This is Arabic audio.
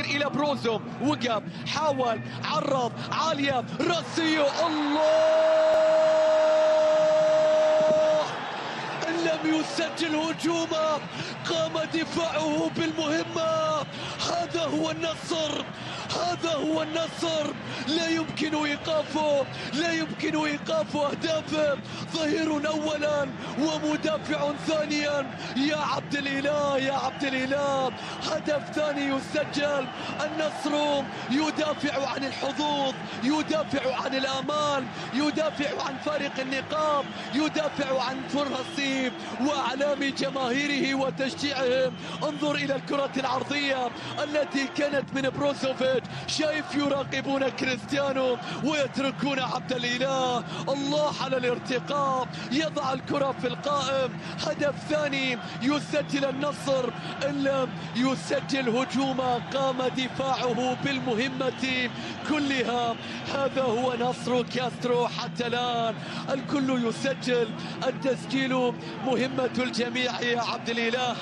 يصير إلى بروزو، وقف حاول عرض عالية راسيو، الله إن لم يسجل هجومه قام دفاعه بالمهمة. هذا هو النصر، هذا هو النصر، لا يمكن إيقافه، لا يمكن إيقاف أهدافه. ظهير أولا ومدافع ثانيا، يا عبد الإله يا عبد الإله. هدف ثاني يسجل، النصر يدافع عن الحظوظ، يدافع عن الآمال، يدافع عن فارق النقاط، يدافع عن فرص وأعلام جماهيره وتشجيعهم. انظر إلى الكرة العرضية التي كانت من بروزوفيتش، شايف يراقبون كريستيانو ويتركون عبد الإله. الله على الارتقاء، يضع الكرة في القائم. هدف ثاني يسجل النصر، إن لم يسجل هجوما قام دفاعه بالمهمة كلها. هذا هو نصر كاسترو حتى الآن، الكل يسجل، التسجيل مهمة الجميع يا عبد الإله.